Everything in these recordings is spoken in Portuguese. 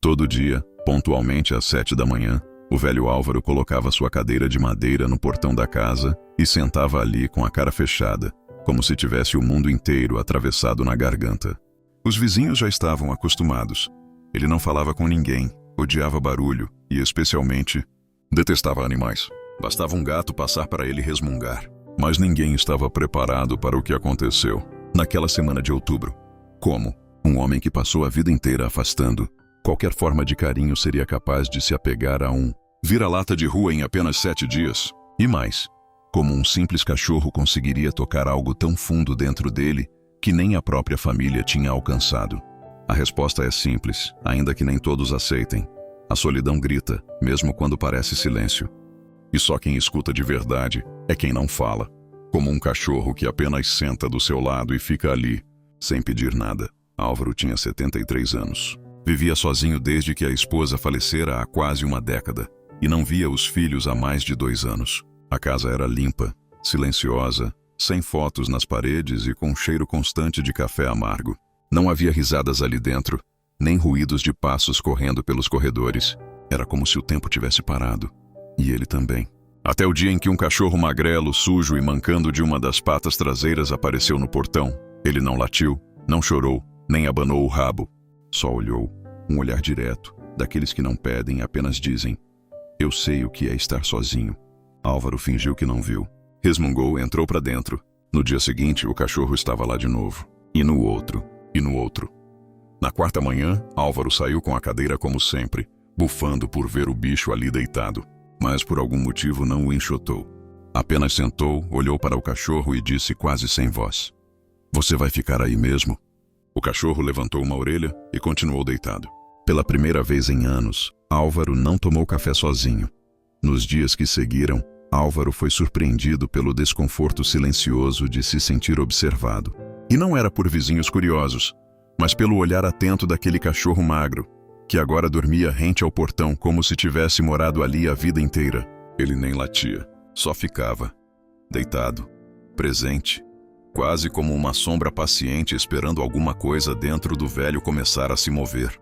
Todo dia, pontualmente às 7 da manhã, o velho Álvaro colocava sua cadeira de madeira no portão da casa e sentava ali com a cara fechada, como se tivesse o mundo inteiro atravessado na garganta. Os vizinhos já estavam acostumados. Ele não falava com ninguém, odiava barulho e, especialmente, detestava animais. Bastava um gato passar para ele resmungar. Mas ninguém estava preparado para o que aconteceu naquela semana de outubro. Como um homem que passou a vida inteira afastando qualquer forma de carinho seria capaz de se apegar a um vira-lata de rua em apenas 7 dias? E mais, como um simples cachorro conseguiria tocar algo tão fundo dentro dele que nem a própria família tinha alcançado? A resposta é simples, ainda que nem todos aceitem. A solidão grita, mesmo quando parece silêncio. E só quem escuta de verdade é quem não fala. Como um cachorro que apenas senta do seu lado e fica ali, sem pedir nada. Álvaro tinha 73 anos. Vivia sozinho desde que a esposa falecera há quase uma década e não via os filhos há mais de 2 anos. A casa era limpa, silenciosa, sem fotos nas paredes e com um cheiro constante de café amargo. Não havia risadas ali dentro, nem ruídos de passos correndo pelos corredores. Era como se o tempo tivesse parado. E ele também. Até o dia em que um cachorro magrelo, sujo e mancando de uma das patas traseiras apareceu no portão. Ele não latiu, não chorou, nem abanou o rabo. Só olhou, um olhar direto, daqueles que não pedem, apenas dizem: "Eu sei o que é estar sozinho." Álvaro fingiu que não viu. Resmungou, entrou para dentro. No dia seguinte, o cachorro estava lá de novo. E no outro, e no outro. Na quarta manhã, Álvaro saiu com a cadeira como sempre, bufando por ver o bicho ali deitado. Mas por algum motivo não o enxotou. Apenas sentou, olhou para o cachorro e disse quase sem voz: "Você vai ficar aí mesmo?" O cachorro levantou uma orelha e continuou deitado. Pela primeira vez em anos, Álvaro não tomou café sozinho. Nos dias que seguiram, Álvaro foi surpreendido pelo desconforto silencioso de se sentir observado. E não era por vizinhos curiosos, mas pelo olhar atento daquele cachorro magro, que agora dormia rente ao portão como se tivesse morado ali a vida inteira. Ele nem latia, só ficava, deitado, presente, quase como uma sombra paciente esperando alguma coisa dentro do velho começar a se mover.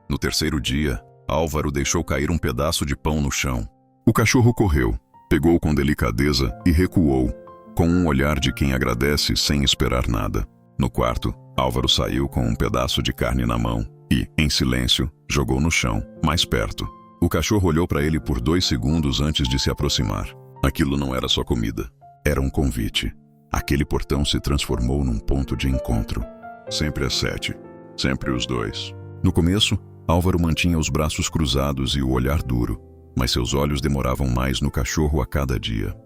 No terceiro dia, Álvaro deixou cair um pedaço de pão no chão. O cachorro correu, pegou com delicadeza e recuou, com um olhar de quem agradece sem esperar nada. No quarto, Álvaro saiu com um pedaço de carne na mão e, em silêncio, jogou no chão, mais perto. O cachorro olhou para ele por 2 segundos antes de se aproximar. Aquilo não era só comida, era um convite. Aquele portão se transformou num ponto de encontro. Sempre às 7, sempre os 2. No começo, Álvaro mantinha os braços cruzados e o olhar duro, mas seus olhos demoravam mais no cachorro a cada dia.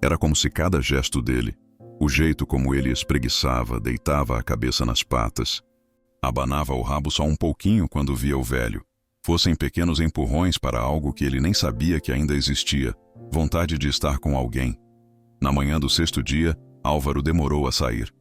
Era como se cada gesto dele, o jeito como ele espreguiçava, deitava a cabeça nas patas, abanava o rabo só um pouquinho quando via o velho, fossem pequenos empurrões para algo que ele nem sabia que ainda existia, vontade de estar com alguém. Na manhã do 6º dia, Álvaro demorou a sair.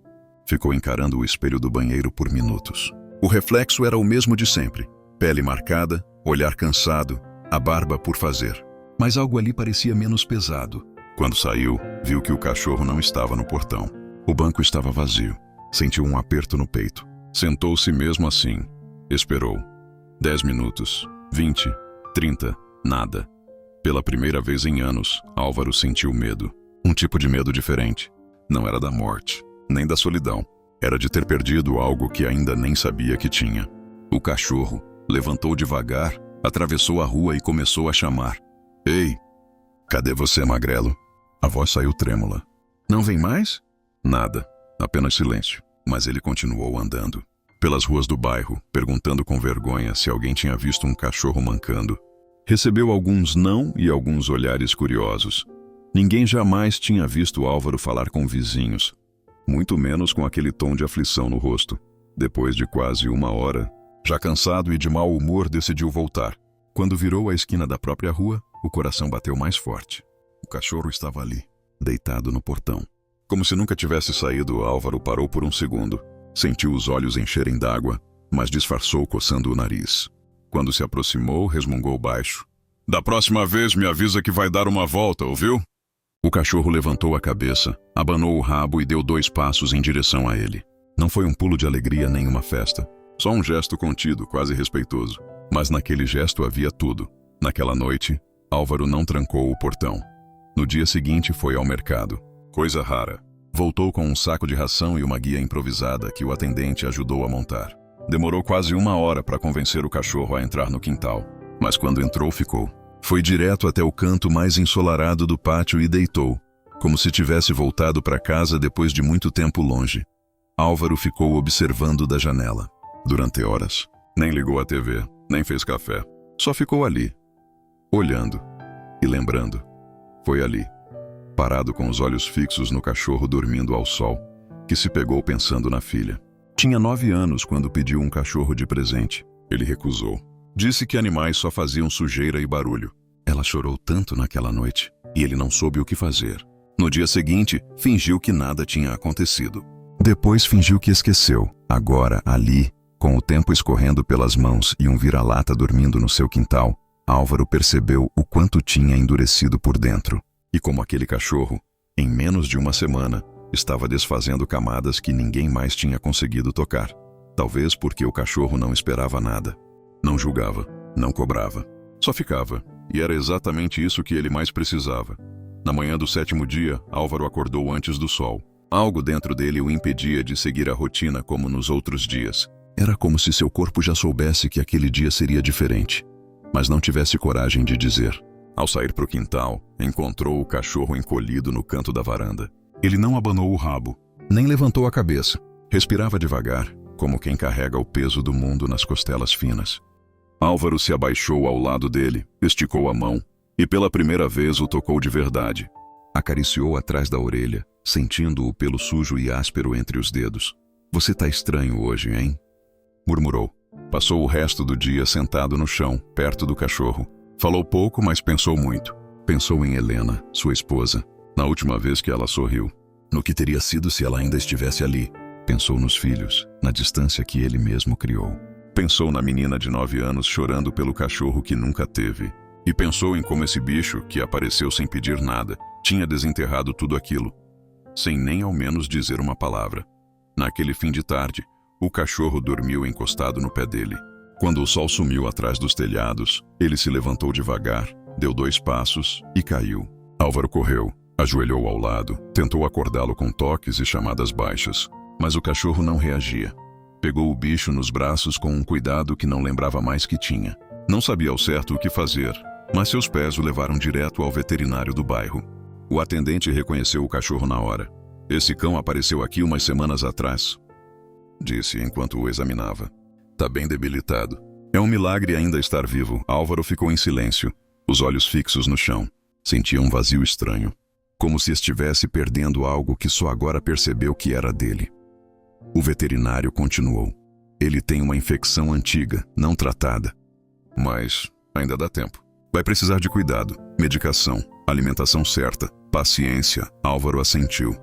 Ficou encarando o espelho do banheiro por minutos. O reflexo era o mesmo de sempre. Pele marcada, olhar cansado, a barba por fazer. Mas algo ali parecia menos pesado. Quando saiu, viu que o cachorro não estava no portão. O banco estava vazio. Sentiu um aperto no peito. Sentou-se mesmo assim. Esperou. 10 minutos, 20, 30, nada. Pela primeira vez em anos, Álvaro sentiu medo. Um tipo de medo diferente. Não era da morte, nem da solidão. Era de ter perdido algo que ainda nem sabia que tinha. O cachorro levantou devagar, atravessou a rua e começou a chamar. "Ei, cadê você, magrelo?" A voz saiu trêmula. "Não vem mais?" Nada, apenas silêncio. Mas ele continuou andando pelas ruas do bairro, perguntando com vergonha se alguém tinha visto um cachorro mancando. Recebeu alguns não e alguns olhares curiosos. Ninguém jamais tinha visto Álvaro falar com vizinhos, muito menos com aquele tom de aflição no rosto. Depois de quase 1 hora, já cansado e de mau humor, decidiu voltar. Quando virou a esquina da própria rua, o coração bateu mais forte. O cachorro estava ali, deitado no portão. Como se nunca tivesse saído, Álvaro parou por um segundo. Sentiu os olhos encherem d'água, mas disfarçou coçando o nariz. Quando se aproximou, resmungou baixo. "Da próxima vez me avisa que vai dar uma volta, ouviu?" O cachorro levantou a cabeça, abanou o rabo e deu 2 passos em direção a ele. Não foi um pulo de alegria nem uma festa, só um gesto contido, quase respeitoso. Mas naquele gesto havia tudo. Naquela noite, Álvaro não trancou o portão. No dia seguinte foi ao mercado. Coisa rara. Voltou com um saco de ração e uma guia improvisada que o atendente ajudou a montar. Demorou quase 1 hora para convencer o cachorro a entrar no quintal. Mas quando entrou, ficou. Foi direto até o canto mais ensolarado do pátio e deitou, como se tivesse voltado para casa depois de muito tempo longe. Álvaro ficou observando da janela. Durante horas. Nem ligou a TV, nem fez café. Só ficou ali, olhando e lembrando. Foi ali, parado com os olhos fixos no cachorro dormindo ao sol, que se pegou pensando na filha. Tinha 9 anos quando pediu um cachorro de presente. Ele recusou. Disse que animais só faziam sujeira e barulho. Ela chorou tanto naquela noite, e ele não soube o que fazer. No dia seguinte, fingiu que nada tinha acontecido. Depois fingiu que esqueceu. Agora, ali, com o tempo escorrendo pelas mãos e um vira-lata dormindo no seu quintal, Álvaro percebeu o quanto tinha endurecido por dentro. E como aquele cachorro, em menos de 1 semana, estava desfazendo camadas que ninguém mais tinha conseguido tocar. Talvez porque o cachorro não esperava nada. Não julgava, não cobrava. Só ficava, e era exatamente isso que ele mais precisava. Na manhã do 7º dia, Álvaro acordou antes do sol. Algo dentro dele o impedia de seguir a rotina como nos outros dias. Era como se seu corpo já soubesse que aquele dia seria diferente, mas não tivesse coragem de dizer. Ao sair para o quintal, encontrou o cachorro encolhido no canto da varanda. Ele não abanou o rabo, nem levantou a cabeça. Respirava devagar, como quem carrega o peso do mundo nas costelas finas. Álvaro se abaixou ao lado dele, esticou a mão e pela primeira vez o tocou de verdade. Acariciou atrás da orelha, sentindo o pelo sujo e áspero entre os dedos. "Você tá estranho hoje, hein?" murmurou. Passou o resto do dia sentado no chão, perto do cachorro. Falou pouco, mas pensou muito. Pensou em Helena, sua esposa, na última vez que ela sorriu. No que teria sido se ela ainda estivesse ali. Pensou nos filhos, na distância que ele mesmo criou. Pensou na menina de 9 anos chorando pelo cachorro que nunca teve. E pensou em como esse bicho, que apareceu sem pedir nada, tinha desenterrado tudo aquilo, sem nem ao menos dizer uma palavra. Naquele fim de tarde, o cachorro dormiu encostado no pé dele. Quando o sol sumiu atrás dos telhados, ele se levantou devagar, deu 2 passos e caiu. Álvaro correu, ajoelhou ao lado, tentou acordá-lo com toques e chamadas baixas, mas o cachorro não reagia. Pegou o bicho nos braços com um cuidado que não lembrava mais que tinha. Não sabia ao certo o que fazer, mas seus pés o levaram direto ao veterinário do bairro. O atendente reconheceu o cachorro na hora. "Esse cão apareceu aqui umas semanas atrás", disse enquanto o examinava. "Tá bem debilitado. É um milagre ainda estar vivo." Álvaro ficou em silêncio, os olhos fixos no chão. Sentia um vazio estranho, como se estivesse perdendo algo que só agora percebeu que era dele. O veterinário continuou. "Ele tem uma infecção antiga, não tratada. Mas ainda dá tempo. Vai precisar de cuidado, medicação, alimentação certa, paciência." Álvaro assentiu.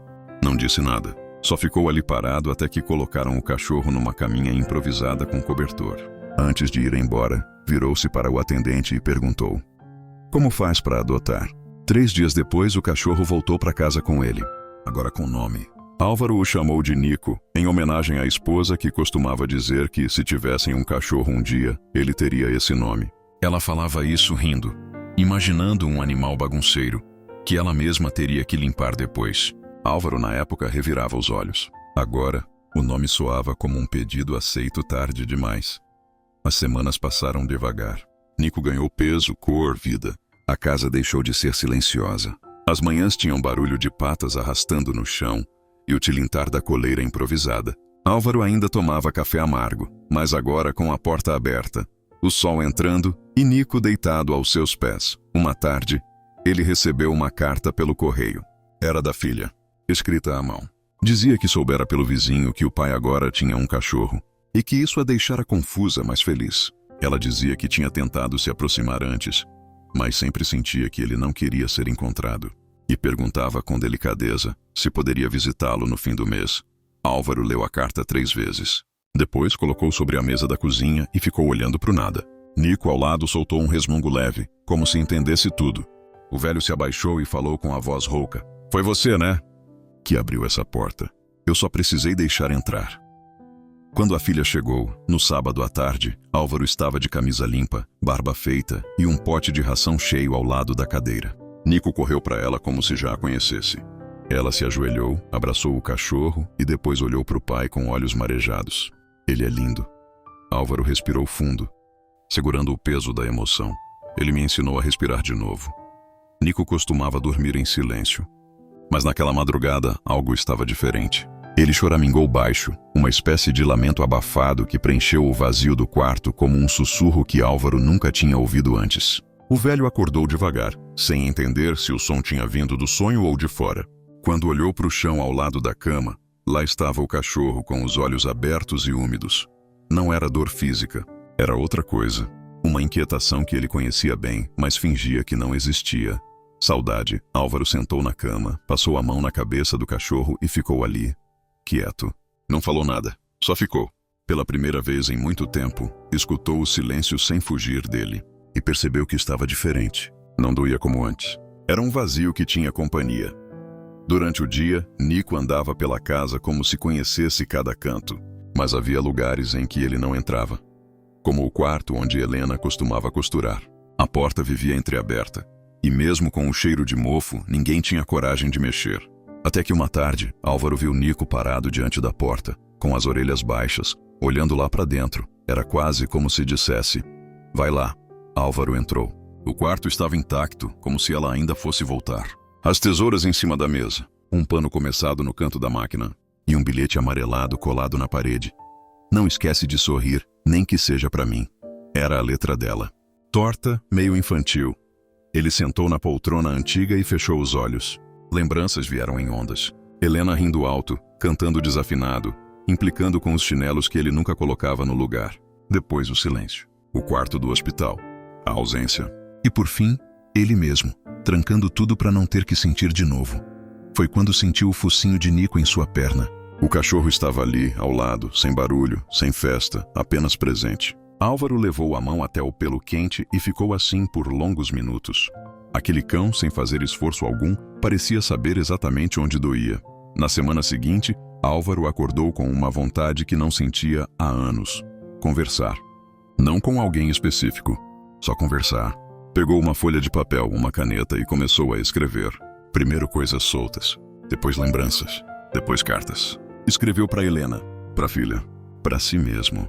Não disse nada. Só ficou ali parado até que colocaram o cachorro numa caminha improvisada com cobertor. Antes de ir embora, virou-se para o atendente e perguntou: "Como faz para adotar?" 3 dias depois, o cachorro voltou para casa com ele, agora com nome. Álvaro o chamou de Nico, em homenagem à esposa que costumava dizer que se tivessem um cachorro um dia, ele teria esse nome. Ela falava isso rindo, imaginando um animal bagunceiro, que ela mesma teria que limpar depois. Álvaro, na época, revirava os olhos. Agora, o nome soava como um pedido aceito tarde demais. As semanas passaram devagar. Nico ganhou peso, cor, vida. A casa deixou de ser silenciosa. As manhãs tinham barulho de patas arrastando no chão e o tilintar da coleira improvisada. Álvaro ainda tomava café amargo, mas agora com a porta aberta, o sol entrando e Nico deitado aos seus pés. Uma tarde, ele recebeu uma carta pelo correio. Era da filha, escrita à mão. Dizia que soubera pelo vizinho que o pai agora tinha um cachorro e que isso a deixara confusa, mas feliz. Ela dizia que tinha tentado se aproximar antes, mas sempre sentia que ele não queria ser encontrado. E perguntava com delicadeza se poderia visitá-lo no fim do mês. Álvaro leu a carta 3 vezes. Depois colocou sobre a mesa da cozinha e ficou olhando para o nada. Nico, ao lado, soltou um resmungo leve, como se entendesse tudo. O velho se abaixou e falou com a voz rouca: "Foi você, né, que abriu essa porta? Eu só precisei deixar entrar." Quando a filha chegou, no sábado à tarde, Álvaro estava de camisa limpa, barba feita e um pote de ração cheio ao lado da cadeira. Nico correu para ela como se já a conhecesse. Ela se ajoelhou, abraçou o cachorro e depois olhou para o pai com olhos marejados. Ele é lindo. Álvaro respirou fundo, segurando o peso da emoção. Ele me ensinou a respirar de novo. Nico costumava dormir em silêncio. Mas naquela madrugada, algo estava diferente. Ele choramingou baixo, uma espécie de lamento abafado que preencheu o vazio do quarto como um sussurro que Álvaro nunca tinha ouvido antes. O velho acordou devagar, sem entender se o som tinha vindo do sonho ou de fora. Quando olhou para o chão ao lado da cama, lá estava o cachorro com os olhos abertos e úmidos. Não era dor física, era outra coisa. Uma inquietação que ele conhecia bem, mas fingia que não existia. Saudade. Álvaro sentou na cama, passou a mão na cabeça do cachorro e ficou ali, quieto. Não falou nada, só ficou. Pela primeira vez em muito tempo, escutou o silêncio sem fugir dele. E percebeu que estava diferente. Não doía como antes. Era um vazio que tinha companhia. Durante o dia, Nico andava pela casa como se conhecesse cada canto. Mas havia lugares em que ele não entrava. Como o quarto onde Helena costumava costurar. A porta vivia entreaberta. E mesmo com o cheiro de mofo, ninguém tinha coragem de mexer. Até que uma tarde, Álvaro viu Nico parado diante da porta, com as orelhas baixas, olhando lá para dentro. Era quase como se dissesse: "Vai lá." Álvaro entrou. O quarto estava intacto, como se ela ainda fosse voltar. As tesouras em cima da mesa, um pano começado no canto da máquina e um bilhete amarelado colado na parede. "Não esquece de sorrir, nem que seja para mim." Era a letra dela. Torta, meio infantil. Ele sentou na poltrona antiga e fechou os olhos. Lembranças vieram em ondas. Helena rindo alto, cantando desafinado, implicando com os chinelos que ele nunca colocava no lugar. Depois o silêncio. O quarto do hospital. A ausência. E por fim, ele mesmo, trancando tudo para não ter que sentir de novo. Foi quando sentiu o focinho de Nico em sua perna. O cachorro estava ali, ao lado, sem barulho, sem festa, apenas presente. Álvaro levou a mão até o pelo quente e ficou assim por longos minutos. Aquele cão, sem fazer esforço algum, parecia saber exatamente onde doía. Na semana seguinte, Álvaro acordou com uma vontade que não sentia há anos. Conversar. Não com alguém específico, só conversar. Pegou uma folha de papel, uma caneta e começou a escrever. Primeiro coisas soltas, depois lembranças, depois cartas. Escreveu para Helena, para a filha, para si mesmo.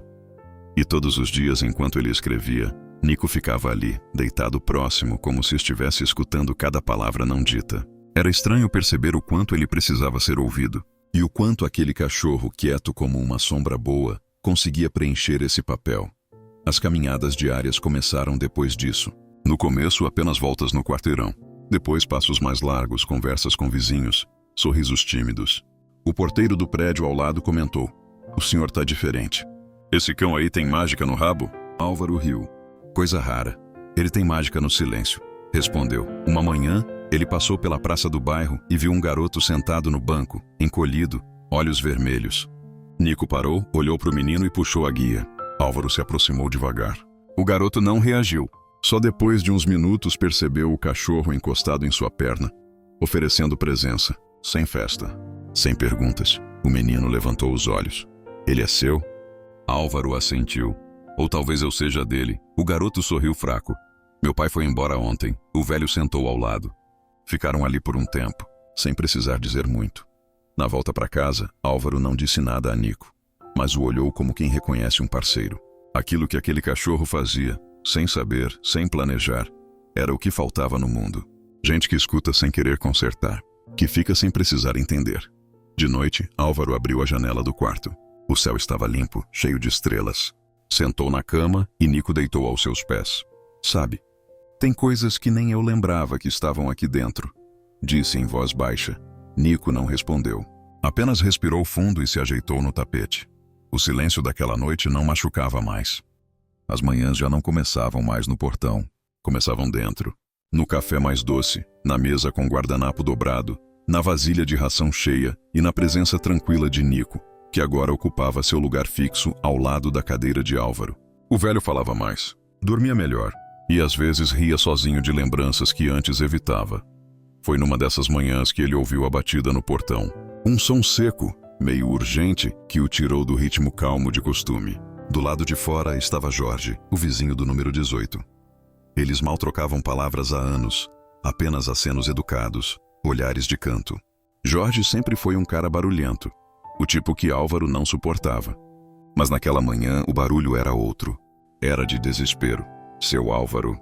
E todos os dias, enquanto ele escrevia, Nico ficava ali, deitado próximo, como se estivesse escutando cada palavra não dita. Era estranho perceber o quanto ele precisava ser ouvido, e o quanto aquele cachorro, quieto como uma sombra boa, conseguia preencher esse papel. As caminhadas diárias começaram depois disso. No começo, apenas voltas no quarteirão. Depois, passos mais largos, conversas com vizinhos, sorrisos tímidos. O porteiro do prédio ao lado comentou: "O senhor tá diferente." "Esse cão aí tem mágica no rabo?" Álvaro riu. "Coisa rara. Ele tem mágica no silêncio," respondeu. Uma manhã, ele passou pela praça do bairro e viu um garoto sentado no banco, encolhido, olhos vermelhos. Nico parou, olhou para o menino e puxou a guia. Álvaro se aproximou devagar. O garoto não reagiu. Só depois de uns minutos percebeu o cachorro encostado em sua perna, oferecendo presença, sem festa, sem perguntas. O menino levantou os olhos. "Ele é seu?" Álvaro assentiu. "Ou talvez eu seja dele." O garoto sorriu fraco. "Meu pai foi embora ontem." O velho sentou ao lado. Ficaram ali por um tempo, sem precisar dizer muito. Na volta para casa, Álvaro não disse nada a Nico, mas o olhou como quem reconhece um parceiro. Aquilo que aquele cachorro fazia, sem saber, sem planejar, era o que faltava no mundo. Gente que escuta sem querer consertar, que fica sem precisar entender. De noite, Álvaro abriu a janela do quarto. O céu estava limpo, cheio de estrelas. Sentou na cama e Nico deitou aos seus pés. "Sabe, tem coisas que nem eu lembrava que estavam aqui dentro", disse em voz baixa. Nico não respondeu. Apenas respirou fundo e se ajeitou no tapete. O silêncio daquela noite não machucava mais. As manhãs já não começavam mais no portão. Começavam dentro. No café mais doce, na mesa com guardanapo dobrado, na vasilha de ração cheia e na presença tranquila de Nico, que agora ocupava seu lugar fixo ao lado da cadeira de Álvaro. O velho falava mais, dormia melhor e às vezes ria sozinho de lembranças que antes evitava. Foi numa dessas manhãs que ele ouviu a batida no portão. Um som seco, meio urgente, que o tirou do ritmo calmo de costume. Do lado de fora estava Jorge, o vizinho do número 18. Eles mal trocavam palavras há anos, apenas acenos educados, olhares de canto. Jorge sempre foi um cara barulhento, o tipo que Álvaro não suportava. Mas naquela manhã o barulho era outro. Era de desespero. Seu Álvaro.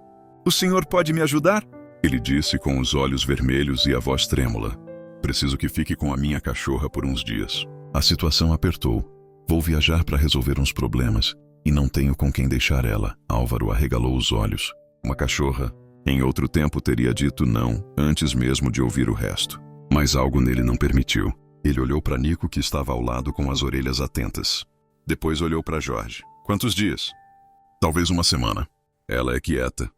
"O senhor pode me ajudar?" Ele disse com os olhos vermelhos e a voz trêmula. "Preciso que fique com a minha cachorra por uns dias. A situação apertou. Vou viajar para resolver uns problemas e não tenho com quem deixar ela." Álvaro arregalou os olhos. Uma cachorra. Em outro tempo teria dito não, antes mesmo de ouvir o resto. Mas algo nele não permitiu. Ele olhou para Nico, que estava ao lado com as orelhas atentas. Depois olhou para Jorge. "Quantos dias?" "Talvez uma semana." Ela é quieta,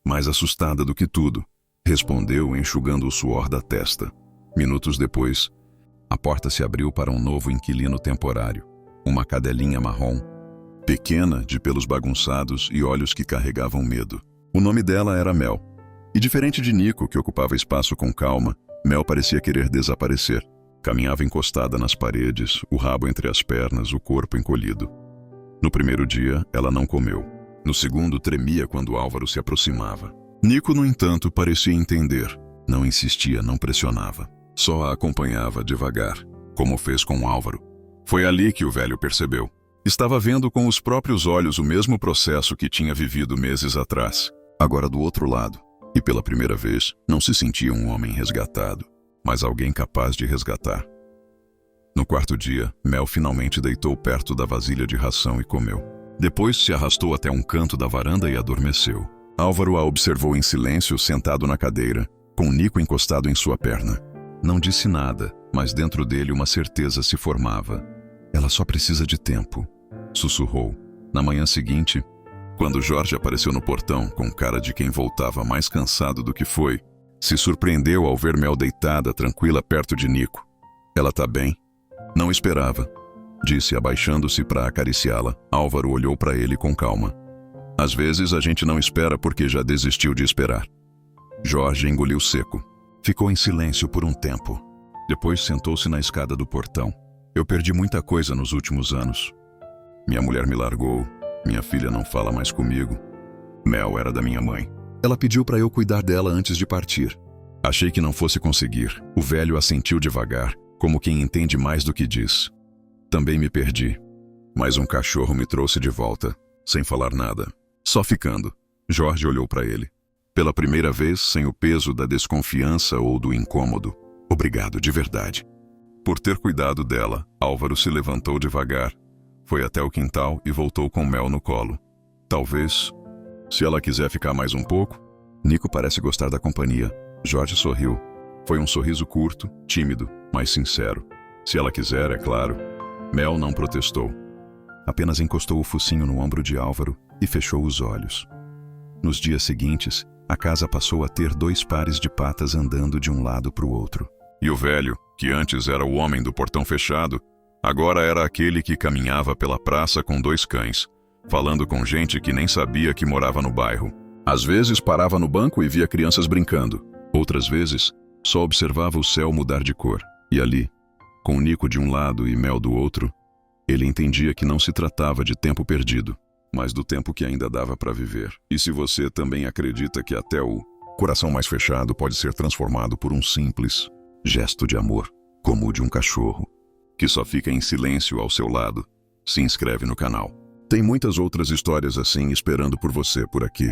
mais assustada do que tudo, respondeu enxugando o suor da testa. Minutos depois, a porta se abriu para um novo inquilino temporário. Uma cadelinha marrom, pequena, de pelos bagunçados e olhos que carregavam medo. O nome dela era Mel. E diferente de Nico, que ocupava espaço com calma, Mel parecia querer desaparecer. Caminhava encostada nas paredes, o rabo entre as pernas, o corpo encolhido. No primeiro dia, ela não comeu. No segundo, tremia quando Álvaro se aproximava. Nico, no entanto, parecia entender. Não insistia, não pressionava. Só a acompanhava devagar, como fez com Álvaro. Foi ali que o velho percebeu. Estava vendo com os próprios olhos o mesmo processo que tinha vivido meses atrás. Agora do outro lado. E pela primeira vez, não se sentia um homem resgatado, mas alguém capaz de resgatar. No quarto dia, Mel finalmente deitou perto da vasilha de ração e comeu. Depois se arrastou até um canto da varanda e adormeceu. Álvaro a observou em silêncio, sentado na cadeira, com Nico encostado em sua perna. Não disse nada, mas dentro dele uma certeza se formava. "Ela só precisa de tempo", sussurrou. Na manhã seguinte, quando Jorge apareceu no portão, com cara de quem voltava mais cansado do que foi, se surpreendeu ao ver Mel deitada, tranquila, perto de Nico. "Ela tá bem?" "Não esperava", disse abaixando-se para acariciá-la. Álvaro olhou para ele com calma. "Às vezes a gente não espera porque já desistiu de esperar." Jorge engoliu seco. Ficou em silêncio por um tempo. Depois sentou-se na escada do portão. "Eu perdi muita coisa nos últimos anos. Minha mulher me largou, minha filha não fala mais comigo. Mel era da minha mãe. Ela pediu para eu cuidar dela antes de partir. Achei que não fosse conseguir." O velho assentiu devagar, como quem entende mais do que diz. "Também me perdi. Mas um cachorro me trouxe de volta, sem falar nada, só ficando." Jorge olhou para ele. Pela primeira vez, sem o peso da desconfiança ou do incômodo. "Obrigado, de verdade." Por ter cuidado dela, Álvaro se levantou devagar, foi até o quintal e voltou com Mel no colo. "Talvez, se ela quiser ficar mais um pouco." Nico parece gostar da companhia. Jorge sorriu. Foi um sorriso curto, tímido, mas sincero. "Se ela quiser, é claro." Mel não protestou. Apenas encostou o focinho no ombro de Álvaro e fechou os olhos. Nos dias seguintes, a casa passou a ter 2 pares de patas andando de um lado para o outro. E o velho, que antes era o homem do portão fechado, agora era aquele que caminhava pela praça com 2 cães, falando com gente que nem sabia que morava no bairro. Às vezes parava no banco e via crianças brincando. Outras vezes, só observava o céu mudar de cor. E ali, com Nico de um lado e Mel do outro, ele entendia que não se tratava de tempo perdido, mas do tempo que ainda dava para viver. E se você também acredita que até o coração mais fechado pode ser transformado por um simples gesto de amor, como o de um cachorro, que só fica em silêncio ao seu lado, se inscreve no canal. Tem muitas outras histórias assim esperando por você por aqui.